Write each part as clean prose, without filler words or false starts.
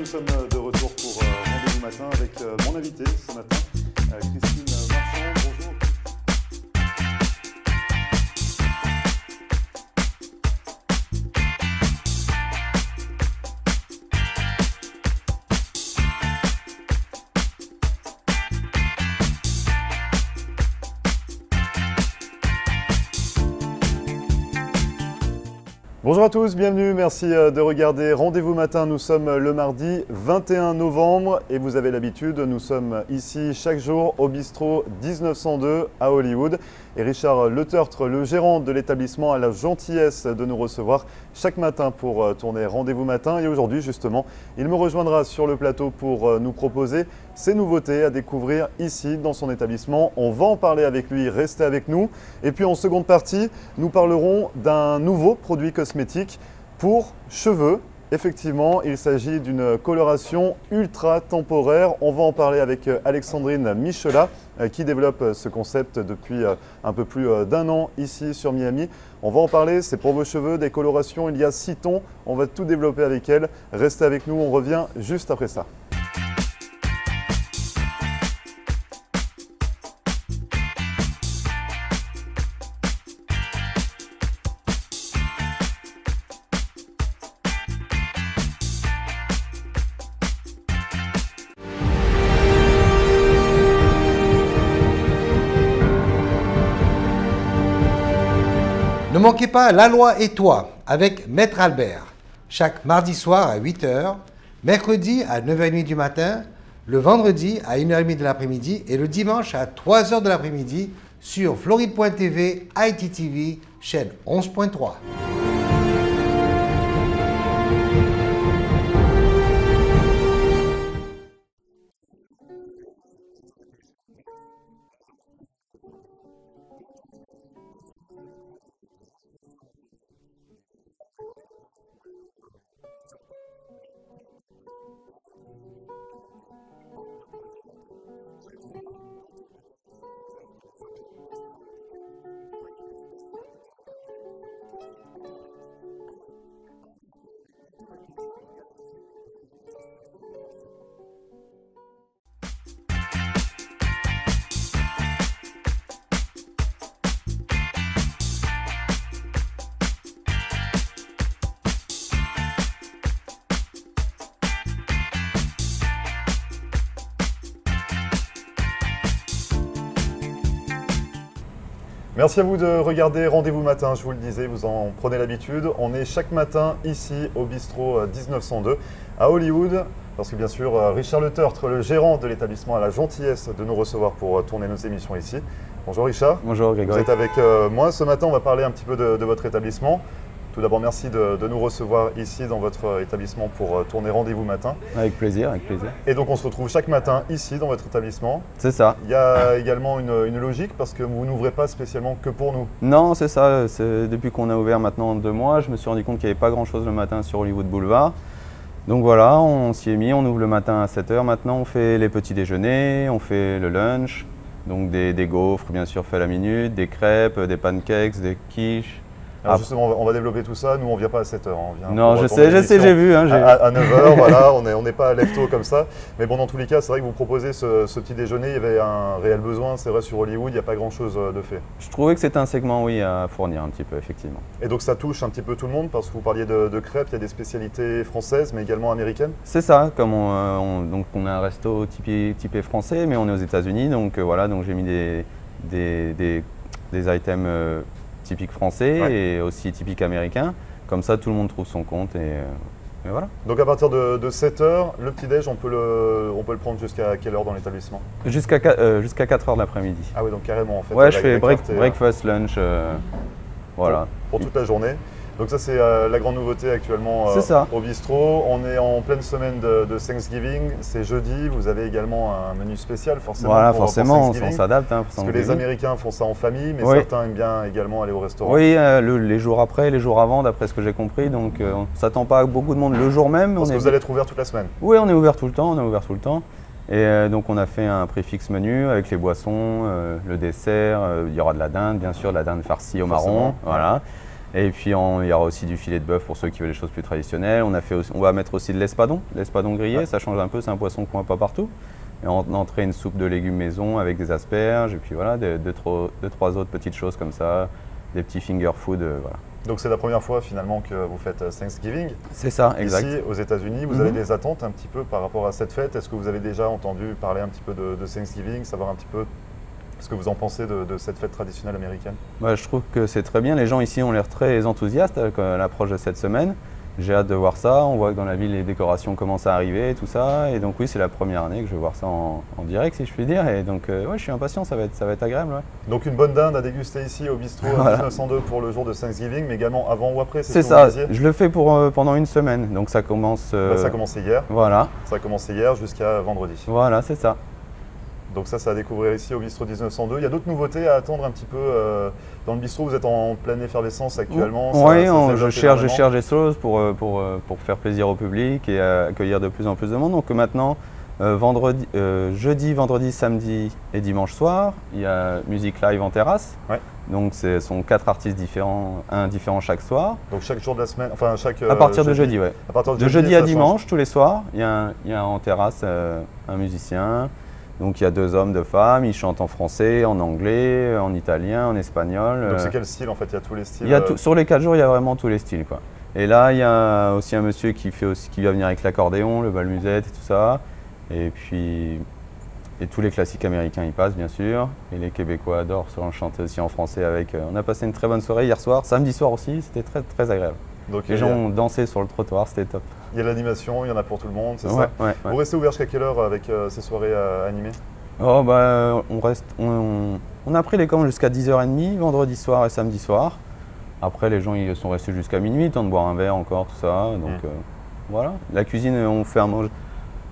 sommes de retour pour Rendez-vous Matin avec mon invité ce matin, Christine Marchand. Bonjour. Bonjour à tous, bienvenue, merci de regarder Rendez-vous Matin. Nous sommes le mardi 21 novembre et vous avez l'habitude, nous sommes ici chaque jour au bistrot 1902 à Hollywood. Et Richard Letertre, le gérant de l'établissement, a la gentillesse de nous recevoir chaque matin pour tourner Rendez-vous Matin. Et aujourd'hui justement, il me rejoindra sur le plateau pour nous proposer ses nouveautés à découvrir ici dans son établissement. On va en parler avec lui, restez avec nous. Et puis en seconde partie, nous parlerons d'un nouveau produit cosmétique pour cheveux. Effectivement, il s'agit d'une coloration ultra temporaire. On va en parler avec Alexandrine Michelat qui développe ce concept depuis un peu plus d'un an ici sur Miami. On va en parler, c'est pour vos cheveux, des colorations, il y a 6 tons. On va tout développer avec elle. Restez avec nous, on revient juste après ça. Ne manquez pas La Loi et toi avec Maître Albert, chaque mardi soir à 8h, mercredi à 9h30 du matin, le vendredi à 1h30 de l'après-midi et le dimanche à 3h de l'après-midi sur Floride.tv, ITTV, chaîne 11.3. Merci à vous de regarder Rendez-vous Matin, je vous le disais, vous en prenez l'habitude. On est chaque matin ici au bistrot 1902 à Hollywood, parce que bien sûr Richard Letertre, le gérant de l'établissement, a la gentillesse de nous recevoir pour tourner nos émissions ici. Bonjour Richard. Bonjour Grégory. Vous êtes avec moi ce matin, on va parler un petit peu de votre établissement. Tout d'abord, merci de nous recevoir ici dans votre établissement pour tourner Rendez-vous Matin. Avec plaisir, avec plaisir. Et donc on se retrouve chaque matin ici dans votre établissement. C'est ça. Il y a également une logique parce que vous n'ouvrez pas spécialement que pour nous. Non, c'est ça. Depuis qu'on a ouvert maintenant 2 mois, je me suis rendu compte qu'il n'y avait pas grand-chose le matin sur Hollywood Boulevard. Donc voilà, on s'y est mis, on ouvre le matin à 7h. Maintenant, on fait les petits déjeuners, on fait le lunch. Donc des gaufres, bien sûr, faits à la minute, des crêpes, des pancakes, des quiches. Alors justement, on va développer tout ça. Nous, on ne vient pas à 7h. Non, je sais, j'ai vu. Hein, à 9h, voilà, on n'est pas à lève tôt comme ça. Mais bon, dans tous les cas, c'est vrai que vous proposez ce petit déjeuner. Il y avait un réel besoin. C'est vrai, sur Hollywood, il n'y a pas grand-chose de fait. Je trouvais que c'était un segment, oui, à fournir un petit peu, effectivement. Et donc, ça touche un petit peu tout le monde parce que vous parliez de crêpes. Il y a des spécialités françaises, mais également américaines. C'est ça. Comme donc on a un resto typé français, mais on est aux États-Unis. Donc voilà, donc j'ai mis des items typique français, ouais, et aussi typique américain. Comme ça, tout le monde trouve son compte et voilà. Donc à partir de 7h, le petit-déj, on peut le prendre jusqu'à quelle heure dans l'établissement? Jusqu'à 4h de l'après-midi. Ah oui, donc carrément en fait. Ouais, je fais breakfast, lunch, voilà. Pour toute la journée. Donc ça, c'est la grande nouveauté actuellement au bistrot. On est en pleine semaine de Thanksgiving, c'est jeudi. Vous avez également un menu spécial forcément. Voilà, forcément, on s'adapte. Hein, parce que les Américains font ça en famille, mais certains aiment bien également aller au restaurant. Oui, les jours après, les jours avant, d'après ce que j'ai compris. Donc on ne s'attend pas à beaucoup de monde le jour même. Parce que vous allez être ouvert toute la semaine. Oui, on est ouvert tout le temps, Et donc on a fait un préfixe menu avec les boissons, le dessert, il y aura de la dinde, bien sûr, de la dinde farcie au marron. Voilà. Et puis il y aura aussi du filet de bœuf pour ceux qui veulent les choses plus traditionnelles. On va mettre aussi de l'espadon grillé, ça change un peu, c'est un poisson qu'on voit pas partout. Et en entrée, une soupe de légumes maison avec des asperges, et puis voilà, deux, trois autres petites choses comme ça, des petits finger food, voilà. Donc c'est la première fois finalement que vous faites Thanksgiving. C'est ça, exact. Ici aux États-Unis, vous avez des attentes un petit peu par rapport à cette fête. Est-ce que vous avez déjà entendu parler un petit peu de Thanksgiving, savoir un petit peu ce que vous en pensez de cette fête traditionnelle américaine? Je trouve que c'est très bien. Les gens ici ont l'air très enthousiastes à l'approche de cette semaine. J'ai hâte de voir ça. On voit que dans la ville, les décorations commencent à arriver et tout ça. Et donc oui, c'est la première année que je vais voir ça en direct, si je puis dire. Et donc ouais, je suis impatient, ça va être agréable. Ouais. Donc une bonne dinde à déguster ici au bistrot Voilà. 1902 pour le jour de Thanksgiving, mais également avant ou après, C'est ce que vous ça, disiez? je le fais pendant une semaine. Donc ça commence… Ça a commencé hier. Voilà, Ça a commencé hier jusqu'à vendredi. voilà, c'est ça. Donc ça à découvrir ici au bistrot 1902. Il y a d'autres nouveautés à attendre un petit peu dans le bistrot. Vous êtes en pleine effervescence actuellement. Oui, ça se je développe cherche énormément. des choses pour faire plaisir au public et accueillir de plus en plus de monde. Donc maintenant, jeudi, vendredi, samedi et dimanche soir, il y a musique live en terrasse. Ouais. Donc ce sont 4 artistes différents, un différent chaque soir. Donc chaque jour de la semaine, enfin chaque… À partir de jeudi, ouais. À partir De jeudi à ça change. dimanche, tous les soirs, il y a en terrasse un musicien. Donc il y a 2 hommes, 2 femmes, ils chantent en français, en anglais, en italien, en espagnol. Donc c'est quel style en fait? Il y a tous les styles. Sur les 4 jours, il y a vraiment tous les styles, quoi. Et là, il y a aussi un monsieur qui va venir avec l'accordéon, le bal musette et tout ça. Et puis tous les classiques américains y passent, bien sûr. Et les Québécois adorent chanter aussi en français avec. On a passé une très bonne soirée hier soir, samedi soir aussi, c'était très, très agréable. Donc Les gens ont dansé sur le trottoir, c'était top. il y a l'animation, il y en a pour tout le monde, c'est Ouais, ça? ouais, Vous ouais. restez ouvert jusqu'à quelle heure avec ces soirées animées? Oh, on a pris les commandes jusqu'à 10h30, vendredi soir et samedi soir. Après, les gens ils sont restés jusqu'à minuit, temps de boire un verre encore, tout ça. Donc voilà. La cuisine, on ferme.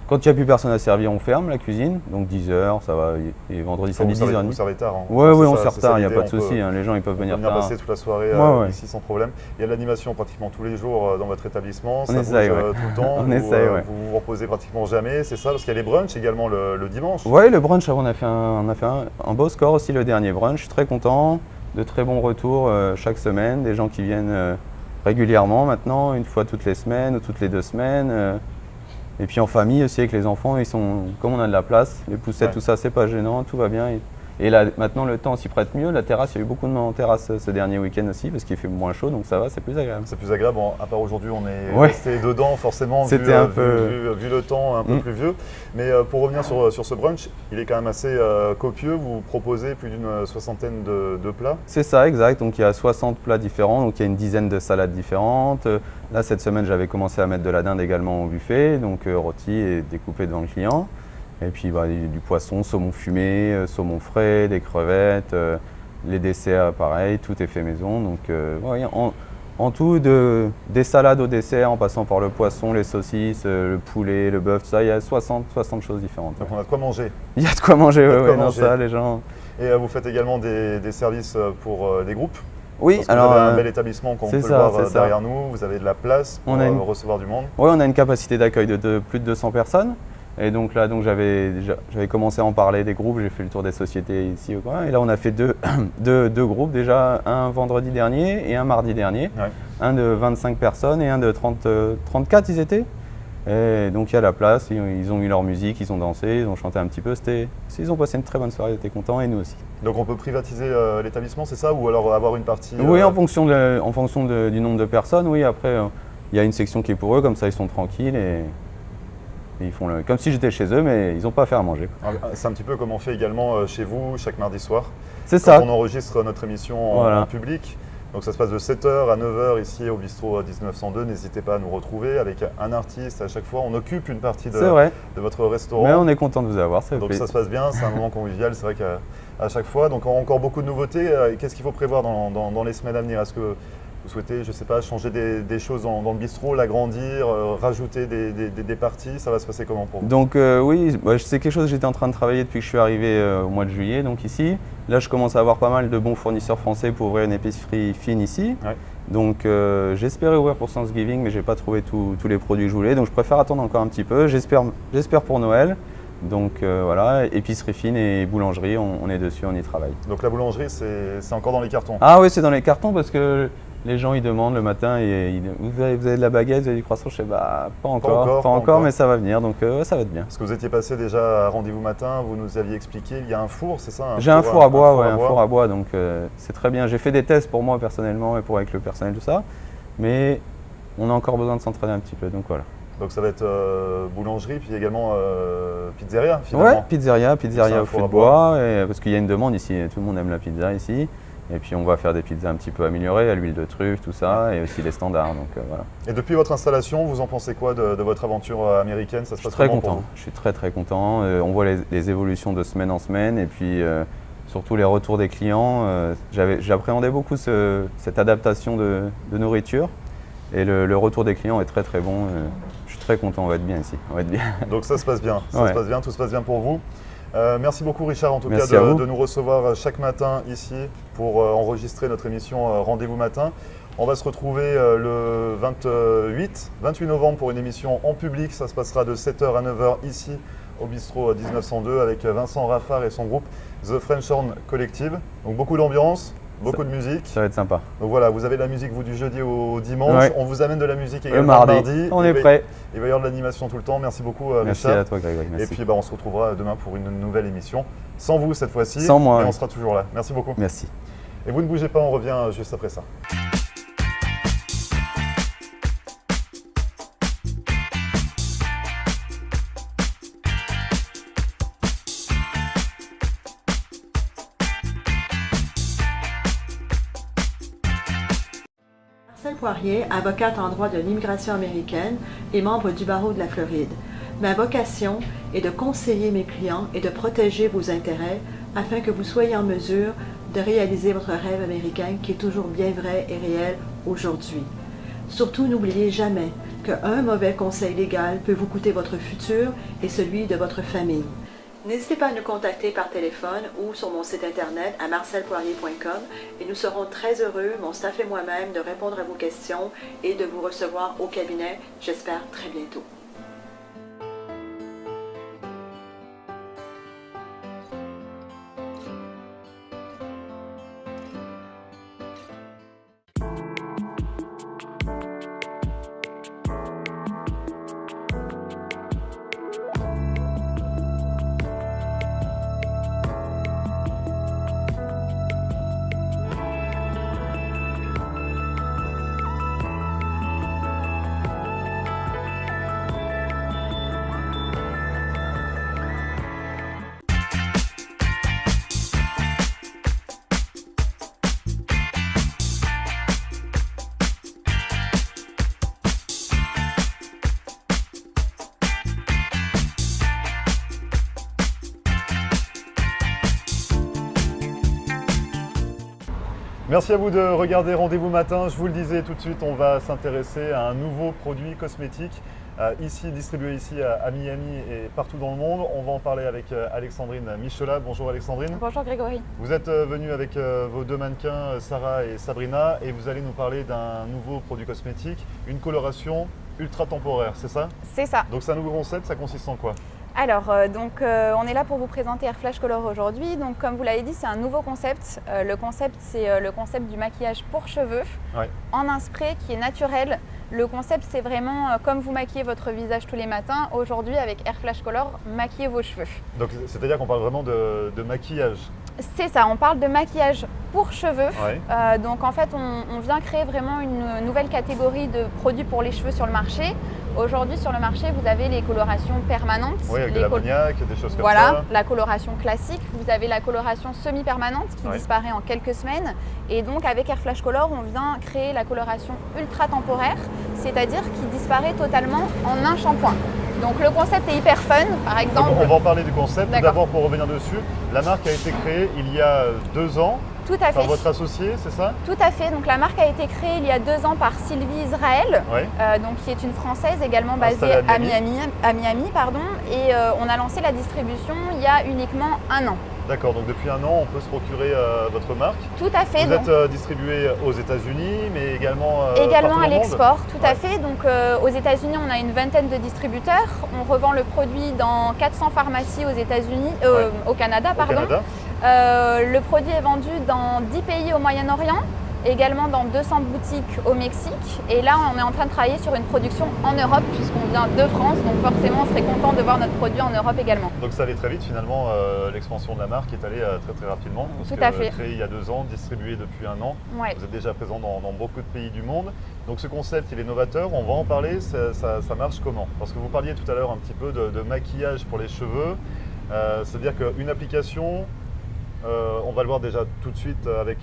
Quand il n'y a plus personne à servir, on ferme la cuisine. Donc 10h, ça va. Et vendredi, samedi, Vous 10h30. servez tard. Hein. Ouais, C'est on ça, sert c'est ça tard, il n'y a l'idée, pas de souci. Les gens ils peuvent on peut venir venir tard. passer toute la soirée Ouais. ici sans problème. Il y a de l'animation pratiquement tous les jours dans votre établissement. Ça essaye, bouge ouais. tout le temps. On vous, essaye, ouais. vous vous reposez pratiquement jamais, c'est ça? Parce qu'il y a les brunchs également le dimanche. Ouais, le brunch, on a fait un beau score aussi le dernier brunch. Je suis très content. De très bons retours chaque semaine. Des gens qui viennent régulièrement maintenant, une fois toutes les semaines ou toutes les 2 semaines. Et puis en famille aussi avec les enfants, comme on a de la place, les poussettes, Ouais. tout ça, c'est pas gênant, tout va bien. Et là, maintenant, le temps s'y prête mieux. La terrasse, il y a eu beaucoup de monde en terrasse ce dernier week-end aussi, parce qu'il fait moins chaud, donc ça va, c'est plus agréable. C'est plus agréable, à part aujourd'hui on est Ouais. resté dedans forcément vu, C'était un peu… vu le temps un peu plus vieux. Mais pour revenir sur ce brunch, il est quand même assez copieux, vous proposez plus d'une soixantaine de plats. C'est ça, exact. Donc il y a 60 plats différents, donc il y a une dizaine de salades différentes. Là, cette semaine, j'avais commencé à mettre de la dinde également au buffet, donc rôti et découpé devant le client. Et puis du poisson, saumon fumé, saumon frais, des crevettes, les desserts, pareil, tout est fait maison. Donc ouais, en tout, des salades au dessert, en passant par le poisson, les saucisses, le poulet, le bœuf, tout ça, il y a 60 choses différentes. Donc on a de quoi manger. Il y a de quoi manger, Il y a de quoi ouais, non, manger. ça, les gens… Et vous faites également des services pour des groupes. Oui, Parce que alors… vous avez un bel établissement comme on c'est peut ça, le voir c'est ça. derrière nous, vous avez de la place pour On a une… recevoir du monde. Oui, on a une capacité d'accueil de plus de 200 personnes. Et donc là, j'avais commencé à en parler des groupes, j'ai fait le tour des sociétés ici au coin. Et là, on a fait deux groupes déjà, un vendredi dernier et un mardi dernier. Ouais. Un de 25 personnes et un de 34 ils étaient. Et donc il y a la place, ils ont mis leur musique, ils ont dansé, ils ont chanté un petit peu. Ils ont passé une très bonne soirée, ils étaient contents et nous aussi. Donc on peut privatiser l'établissement, c'est ça? Ou alors avoir une partie… Oui, en fonction du nombre de personnes, oui. Après, il y a une section qui est pour eux, comme ça ils sont tranquilles et ils font comme si j'étais chez eux, mais ils n'ont pas à faire à manger. C'est un petit peu comme on fait également chez vous chaque mardi soir. C'est Quand ça. on enregistre notre émission Voilà. en public. Donc ça se passe de 7h à 9h ici au bistrot 1902. N'hésitez pas à nous retrouver avec un artiste à chaque fois. On occupe une partie C'est vrai. de votre restaurant. Mais on est content de vous avoir, ça fait Donc plaisir. ça se passe bien, c'est un moment convivial, c'est vrai qu'à chaque fois. Donc encore beaucoup de nouveautés. Qu'est-ce qu'il faut prévoir dans les semaines à venir? Est-ce que vous souhaitez, je ne sais pas, changer des choses dans le bistrot, l'agrandir, rajouter des parties? Ça va se passer comment pour vous? Donc oui, c'est quelque chose que j'étais en train de travailler depuis que je suis arrivé au mois de juillet, donc ici. Là, je commence à avoir pas mal de bons fournisseurs français pour ouvrir une épicerie fine ici. Ouais. Donc j'espérais ouvrir pour Thanksgiving, mais je n'ai pas trouvé tous les produits que je voulais. Donc je préfère attendre encore un petit peu. J'espère pour Noël. Donc voilà, épicerie fine et boulangerie, on est dessus, on y travaille. Donc la boulangerie, c'est encore dans les cartons? Ah oui, c'est dans les cartons parce que Les gens ils demandent le matin, vous avez de la baguette, vous avez du croissant? Je sais pas encore, encore, mais ça va venir, donc ça va être bien. Parce que vous étiez passé déjà à Rendez-vous Matin, vous nous aviez expliqué, il y a un four, c'est ça? J'ai un four à bois, un four à bois, donc c'est très bien. J'ai fait des tests pour moi personnellement et pour avec le personnel, tout ça, mais on a encore besoin de s'entraîner un petit peu, donc voilà. Donc ça va être boulangerie, puis également pizzeria finalement. Ouais, pizzeria au feu de bois, parce qu'il y a une demande ici, tout le monde aime la pizza ici. Et puis on va faire des pizzas un petit peu améliorées, à l'huile de truffe, tout ça, et aussi les standards. Donc, voilà. Et depuis votre installation, vous en pensez quoi de votre aventure américaine? Ça se passe très comment content. pour vous? Je suis très content. On voit les évolutions de semaine en semaine, et puis surtout les retours des clients. J'appréhendais beaucoup cette adaptation de nourriture, et le retour des clients est très bon. Je suis très content, on va être bien ici. On va être bien. Donc ça se passe bien, Ouais. se passe bien, tout se passe bien pour vous. Merci beaucoup Richard en tout Merci cas à vous. de nous recevoir chaque matin ici pour enregistrer notre émission Rendez-vous Matin. On va se retrouver le 28 novembre pour une émission en public. Ça se passera de 7h à 9h ici au bistrot 1902 avec Vincent Raffard et son groupe The French Horn Collective. Donc beaucoup d'ambiance. Beaucoup de musique. Ça va être sympa. Donc voilà, vous avez de la musique vous du jeudi au dimanche. Ouais. On vous amène de la musique Le également mardi. On est prêt. Il va y avoir de l'animation tout le temps. Merci beaucoup Merci Richard. à toi Grégory. Merci. Et puis on se retrouvera demain pour une nouvelle émission. Sans vous cette fois-ci. Sans moi, Mais oui. on sera toujours là. Merci beaucoup. Merci. Et vous ne bougez pas, on revient juste après ça. Marcel Poirier, avocate en droit de l'immigration américaine et membre du barreau de la Floride. Ma vocation est de conseiller mes clients et de protéger vos intérêts afin que vous soyez en mesure de réaliser votre rêve américain qui est toujours bien vrai et réel aujourd'hui. Surtout, n'oubliez jamais qu'un mauvais conseil légal peut vous coûter votre futur et celui de votre famille. N'hésitez pas à nous contacter par téléphone ou sur mon site internet à marcelpoirier.com et nous serons très heureux, mon staff et moi-même, de répondre à vos questions et de vous recevoir au cabinet, j'espère très bientôt. Merci à vous de regarder Rendez-vous Matin. Je vous le disais tout de suite, on va s'intéresser à un nouveau produit cosmétique distribué ici à Miami et partout dans le monde. On va en parler avec Alexandrine Michelat. Bonjour Alexandrine. Bonjour Grégory. Vous êtes venue avec vos deux mannequins, Sarah et Sabrina, et vous allez nous parler d'un nouveau produit cosmétique, une coloration ultra temporaire, c'est ça? C'est ça. Donc c'est un nouveau concept, ça consiste en quoi? Alors, on est là pour vous présenter Air Flash Color aujourd'hui. Donc, comme vous l'avez dit, c'est un nouveau concept. Le concept, c'est le concept du maquillage pour cheveux en un spray qui est naturel. Le concept, c'est vraiment comme vous maquillez votre visage tous les matins. Aujourd'hui, avec Air Flash Color, maquillez vos cheveux. Donc, c'est-à-dire qu'on parle vraiment de maquillage? C'est ça, on parle de maquillage pour cheveux. Ouais. Donc, en fait, on vient créer vraiment une nouvelle catégorie de produits pour les cheveux sur le marché. Aujourd'hui, sur le marché, vous avez les colorations permanentes. Oui, avec de l'ammoniac, des choses comme ça. Voilà, la coloration classique. Vous avez la coloration semi-permanente qui disparaît en quelques semaines. Et donc, avec Air Flash Color, on vient créer la coloration ultra temporaire, c'est-à-dire qui disparaît totalement en un shampoing. Donc, le concept est hyper fun, par exemple. Donc, on va en parler du concept. Tout D'accord. d'abord, pour revenir dessus, la marque a été créée il y a 2 ans. Tout à fait. Par votre associé, c'est ça? Tout à fait. Donc la marque a été créée il y a 2 ans par Sylvie Israël, Ouais. donc qui est une Française également basée Installée à à Miami, pardon. Et on a lancé la distribution il y a uniquement 1 an. D'accord, donc depuis 1 an, on peut se procurer votre marque. Tout à fait. Vous êtes distribué aux États-Unis, mais également partout Également dans à le monde. l'export, tout à Ouais. fait. Donc aux États-Unis, on a une vingtaine de distributeurs. On revend le produit dans 400 pharmacies aux États-Unis, au Canada, Au pardon. Canada. Le produit est vendu dans 10 pays au Moyen-Orient également dans 200 boutiques au Mexique. Et là, on est en train de travailler sur une production en Europe puisqu'on vient de France. Donc forcément, on serait content de voir notre produit en Europe également. Donc ça allait très vite finalement, l'expansion de la marque est allée très rapidement. Tout à fait. Créé il y a 2 ans, distribué depuis 1 an. Ouais. Vous êtes déjà présent dans beaucoup de pays du monde. Donc ce concept, il est novateur, on va en parler, ça marche comment? Parce que vous parliez tout à l'heure un petit peu de maquillage pour les cheveux. C'est-à-dire qu'une application, on va le voir déjà tout de suite avec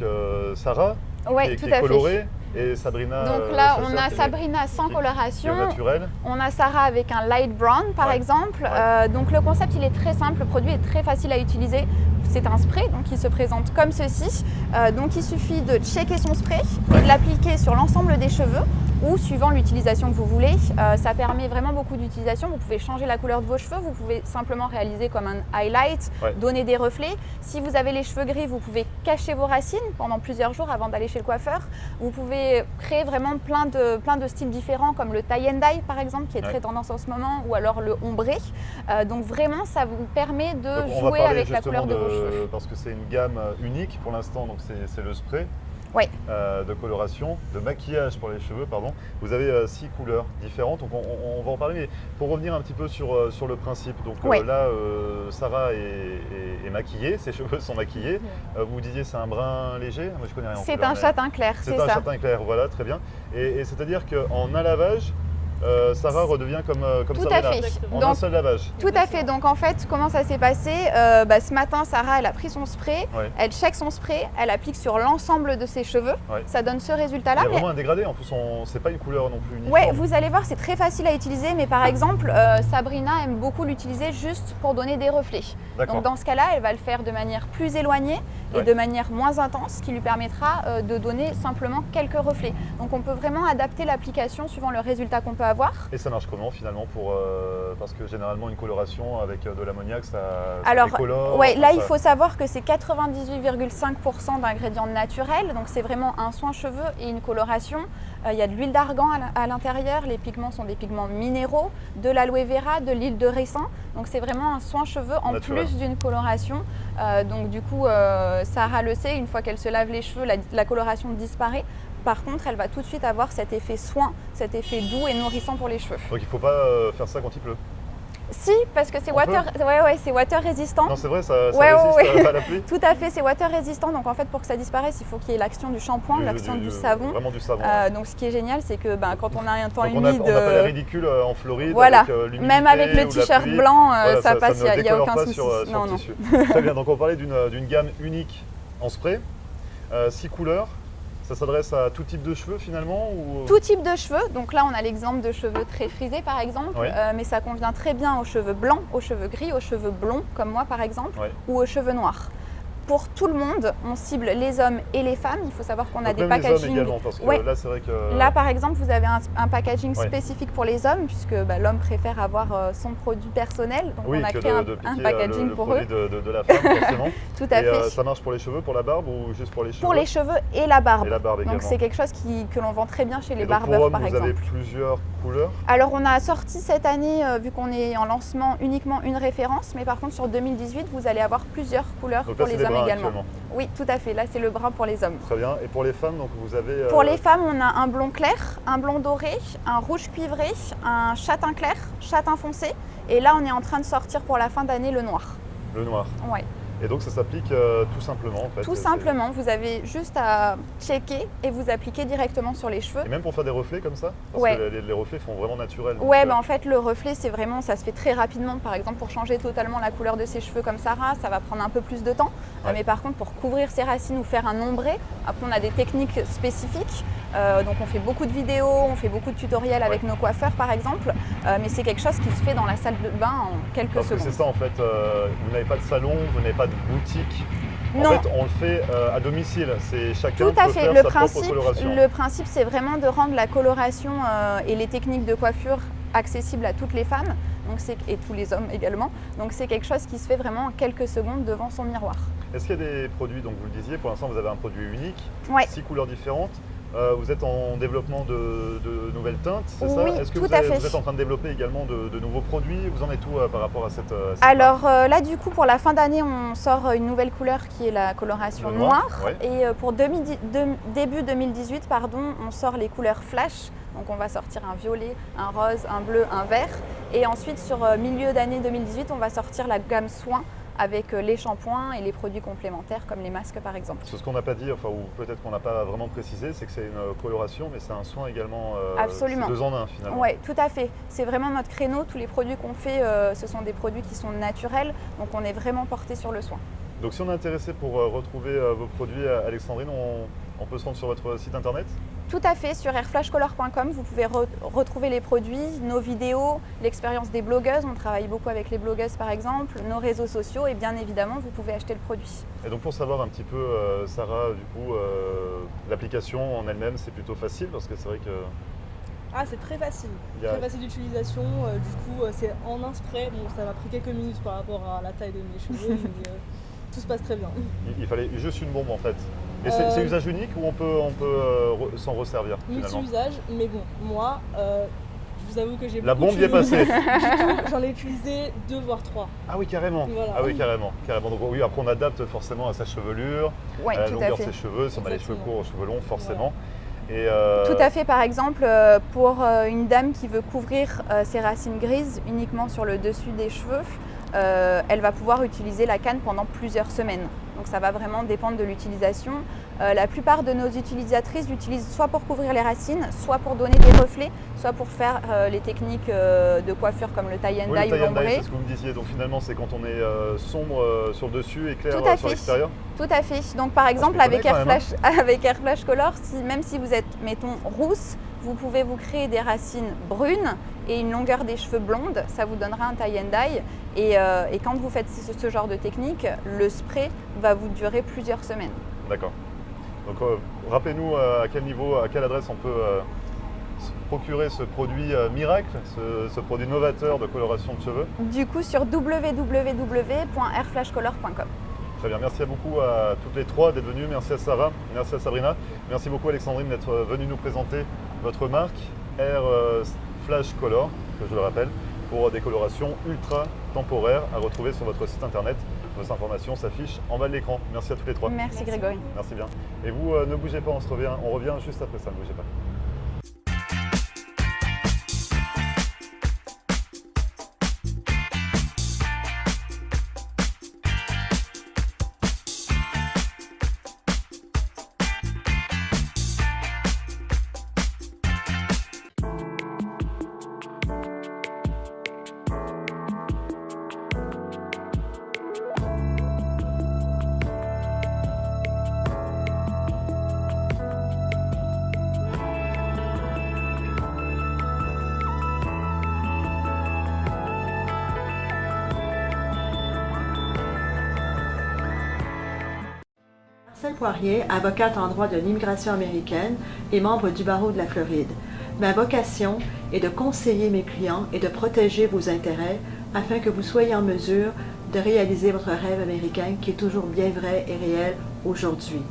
Sarah, Ouais, qui est colorée, et Sabrina. Donc là, sa on sœur, a qui Sabrina sans qui est coloration. naturelle. On a Sarah avec un light brown par Ouais. exemple. Donc le concept il est très simple, le produit est très facile à utiliser. C'est un spray donc qui se présente comme ceci. Donc il suffit de checker son spray et de l'appliquer sur l'ensemble des cheveux ou suivant l'utilisation que vous voulez. Ça permet vraiment beaucoup d'utilisation. Vous pouvez changer la couleur de vos cheveux, vous pouvez simplement réaliser comme un highlight, donner des reflets. Si vous avez les cheveux gris, vous pouvez cacher vos racines pendant plusieurs jours avant d'aller chez le coiffeur. Vous pouvez créer vraiment plein de styles différents comme le tie and dye par exemple qui est très tendance en ce moment ou alors le ombré. Donc vraiment ça vous permet de jouer avec la couleur de vos cheveux. Parce que c'est une gamme unique pour l'instant, donc c'est le spray. Ouais. De coloration, de maquillage pour les cheveux, pardon. Vous avez 6 couleurs différentes, donc on va en parler, mais pour revenir un petit peu sur le principe. Donc là, Sarah est maquillée, ses cheveux sont maquillés. Vous disiez c'est un brun léger? Moi je connais rien en couleur, C'est un châtain clair, c'est ça. C'est un châtain clair, voilà, très bien. Et c'est-à-dire qu'en un lavage, Sarah redevient comme Tout Sabrina, à fait. en Donc, un seul lavage. Tout à fait. Donc en fait, comment ça s'est passé? Ce matin, Sarah, elle a pris son spray, elle check son spray, elle applique sur l'ensemble de ses cheveux. Ça donne ce résultat-là. Il y a vraiment un dégradé. En plus, c'est pas une couleur non plus uniforme. Ouais, vous allez voir, c'est très facile à utiliser. Mais par exemple, Sabrina aime beaucoup l'utiliser juste pour donner des reflets. Donc dans ce cas-là, elle va le faire de manière plus éloignée et de manière moins intense, ce qui lui permettra de donner simplement quelques reflets. Donc on peut vraiment adapter l'application suivant le résultat qu'on peut avoir. Et ça marche comment finalement parce que généralement une coloration avec de l'ammoniac, ça décolore. Ouais, là il faut savoir que c'est 98,5% d'ingrédients naturels, donc c'est vraiment un soin cheveux et une coloration. Il y a de l'huile d'argan à l'intérieur, les pigments sont des pigments minéraux, de l'aloe vera, de l'huile de ricin, donc c'est vraiment un soin cheveux en plus d'une coloration. Donc du coup, Sarah le sait, une fois qu'elle se lave les cheveux, la coloration disparaît. Par contre, elle va tout de suite avoir cet effet soin, cet effet doux et nourrissant pour les cheveux. Donc il ne faut pas faire ça quand il pleut? Si, parce que c'est c'est water résistant. Non, c'est vrai, ça résiste à la pluie. Tout à fait, c'est water résistant. Donc en fait, pour que ça disparaisse, il faut qu'il y ait l'action du shampoing, l'action du savon. Vraiment du savon. Donc ce qui est génial, c'est que quand on a un temps donc humide, on n'a pas l'air ridicule en Floride. Voilà, avec même avec le t-shirt blanc, ça passe, il n'y a aucun souci. Sur le tissu. Très bien, donc on parlait d'une gamme unique en spray, 6 couleurs. Ça s'adresse à tout type de cheveux finalement ou... Tout type de cheveux, donc là on a l'exemple de cheveux très frisés par exemple, mais ça convient très bien aux cheveux blancs, aux cheveux gris, aux cheveux blonds comme moi par exemple, ou aux cheveux noirs. Pour tout le monde, on cible les hommes et les femmes. Il faut savoir qu'on a des packaging. Les hommes également, parce que là, c'est vrai que... Là, par exemple, vous avez un packaging spécifique pour les hommes, puisque l'homme préfère avoir son produit personnel. Donc, on a créé un packaging pour eux. De la femme, forcément. Tout à fait. Ça marche pour les cheveux, pour la barbe ou juste pour les cheveux? Pour les cheveux et la barbe. Et la barbe également. Donc, c'est quelque chose que l'on vend très bien chez les barbeurs, par exemple. Vous avez plusieurs couleurs? Alors, on a sorti cette année, vu qu'on est en lancement, uniquement une référence. Mais par contre, sur 2018, vous allez avoir plusieurs couleurs pour les hommes également. Oui, tout à fait. Là, c'est le brun pour les hommes. Très bien. Et pour les femmes, donc vous avez... Pour les femmes, on a un blond clair, un blond doré, un rouge cuivré, un châtain clair, châtain foncé. Et là, on est en train de sortir pour la fin d'année le noir. Le noir. Oui. Et donc ça s'applique tout simplement en fait. Tout simplement, vous avez juste à checker et vous appliquer directement sur les cheveux. Et même pour faire des reflets comme ça? Parce que les reflets font vraiment naturel. Ouais, en fait le reflet c'est vraiment, ça se fait très rapidement. Par exemple pour changer totalement la couleur de ses cheveux comme Sarah, ça va prendre un peu plus de temps. Mais par contre pour couvrir ses racines ou faire un ombré, après on a des techniques spécifiques. Donc on fait beaucoup de vidéos, on fait beaucoup de tutoriels avec nos coiffeurs par exemple. Mais c'est quelque chose qui se fait dans la salle de bain en quelques secondes. C'est ça en fait, vous n'avez pas de salon, vous n'avez pas de boutique. Non. En fait, on le fait à domicile. C'est chacun Tout à peut fait. faire sa propre coloration. Le principe, c'est vraiment de rendre la coloration et les techniques de coiffure accessibles à toutes les femmes et tous les hommes également. Donc c'est quelque chose qui se fait vraiment en quelques secondes devant son miroir. Est-ce qu'il y a des produits, donc vous le disiez, pour l'instant vous avez un produit unique, 6 couleurs différentes. Vous êtes en développement de nouvelles teintes, c'est ça? Oui, Est-ce que tout vous à fait. êtes en train de développer également de nouveaux produits? Vous en êtes où par rapport à cette Alors là, du coup, pour la fin d'année, on sort une nouvelle couleur qui est la coloration Le noire. ouais. Et pour début 2018, on sort les couleurs flash. Donc on va sortir un violet, un rose, un bleu, un vert. Et ensuite, sur milieu d'année 2018, on va sortir la gamme soins avec les shampoings et les produits complémentaires comme les masques par exemple. Ce qu'on n'a pas dit, enfin, ou peut-être qu'on n'a pas vraiment précisé, c'est que c'est une coloration, mais c'est un soin également. Absolument. C'est 2 en 1 finalement. Oui, tout à fait. C'est vraiment notre créneau. Tous les produits qu'on fait, ce sont des produits qui sont naturels. Donc on est vraiment porté sur le soin. Donc si on est intéressé pour retrouver vos produits, Alexandrine, on peut se rendre sur votre site internet? Tout à fait, sur airflashcolor.com, vous pouvez retrouver les produits, nos vidéos, l'expérience des blogueuses. On travaille beaucoup avec les blogueuses par exemple, nos réseaux sociaux et bien évidemment, vous pouvez acheter le produit. Et donc pour savoir un petit peu, Sarah, du coup, l'application en elle-même, c'est plutôt facile parce que c'est vrai que... Ah, c'est très facile. Très facile d'utilisation. Du coup, c'est en un spray. Bon, ça m'a pris quelques minutes par rapport à la taille de mes cheveux, mais tout se passe très bien. Il fallait juste une bombe en fait. Et c'est usage unique ou on peut s'en resservir finalement? Multi-usage, mais bon, moi, je vous avoue que j'ai beaucoup La bombe de y est passée. Du coup, j'en ai utilisé 2 voire 3. Ah oui, carrément. Voilà. Ah oui, carrément. Donc oui, après on adapte forcément à sa chevelure, Oui, à la tout à longueur de fait. ses cheveux, si on a les cheveux Exactement. courts, cheveux longs, forcément. Et Tout à fait, par exemple, pour une dame qui veut couvrir ses racines grises uniquement sur le dessus des cheveux, elle va pouvoir utiliser la canne pendant plusieurs semaines. Donc ça va vraiment dépendre de l'utilisation. La plupart de nos utilisatrices l'utilisent soit pour couvrir les racines, soit pour donner des reflets, soit pour faire les techniques de coiffure comme le tie and oui, dye le ou tie and dye, l'ombré. c'est ce que vous me disiez. Donc finalement, c'est quand on est sombre sur le dessus et clair Tout à sur fait. l'extérieur. Tout à fait. Donc par exemple je avec connais quand même, avec Airflash Color, même si vous êtes mettons rousse, vous pouvez vous créer des racines brunes et une longueur des cheveux blonde, ça vous donnera un tie and dye. Et quand vous faites ce genre de technique, le spray va vous durer plusieurs semaines. D'accord. Donc rappelez-nous à quel niveau, à quelle adresse on peut se procurer ce produit miracle, ce produit novateur de coloration de cheveux. Du coup sur www.airflashcolor.com. Très bien, merci beaucoup à toutes les trois d'être venues, merci à Sarah, merci à Sabrina, merci beaucoup Alexandrine d'être venue nous présenter votre marque Air Flash Color, que je le rappelle, pour des colorations ultra temporaires à retrouver sur votre site internet. Vos informations s'affichent en bas de l'écran. Merci à toutes les trois. Merci Grégory. Merci bien. Et vous, ne bougez pas, on revient juste après ça, ne bougez pas. Marcelle Poirier, avocate en droit de l'immigration américaine et membre du barreau de la Floride. Ma vocation est de conseiller mes clients et de protéger vos intérêts afin que vous soyez en mesure de réaliser votre rêve américain qui est toujours bien vrai et réel aujourd'hui.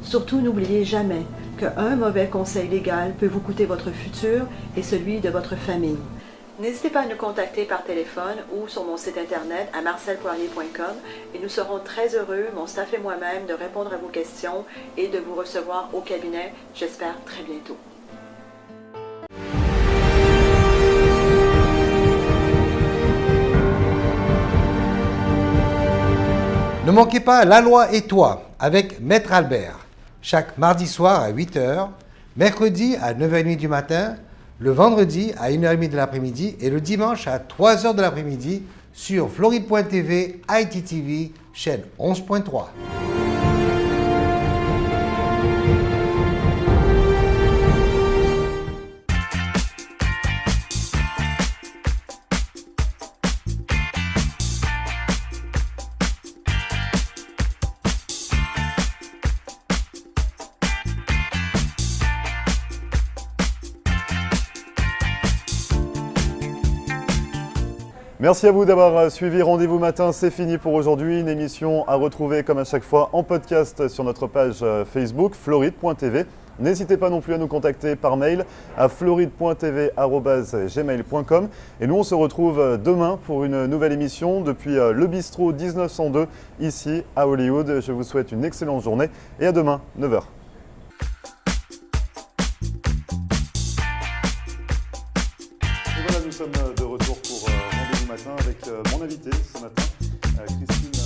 Surtout, n'oubliez jamais qu'un mauvais conseil légal peut vous coûter votre futur et celui de votre famille. N'hésitez pas à nous contacter par téléphone ou sur mon site internet à marcelpoirier.com et nous serons très heureux, mon staff et moi-même, de répondre à vos questions et de vous recevoir au cabinet, j'espère très bientôt. Ne manquez pas La Loi et toi avec Maître Albert, chaque mardi soir à 8h, mercredi à 9h30 du matin, le vendredi à 1h30 de l'après-midi et le dimanche à 3h de l'après-midi sur Floride.tv, ITTV, chaîne 11.3. Merci à vous d'avoir suivi Rendez-vous Matin, c'est fini pour aujourd'hui. Une émission à retrouver comme à chaque fois en podcast sur notre page Facebook, Floride.tv. N'hésitez pas non plus à nous contacter par mail à floride.tv@gmail.com. Et nous, on se retrouve demain pour une nouvelle émission depuis le bistrot 1902 ici à Hollywood. Je vous souhaite une excellente journée et à demain, 9h. Et voilà, nous sommes de retour pour Rendez-vous matin avec mon invité ce matin, Christine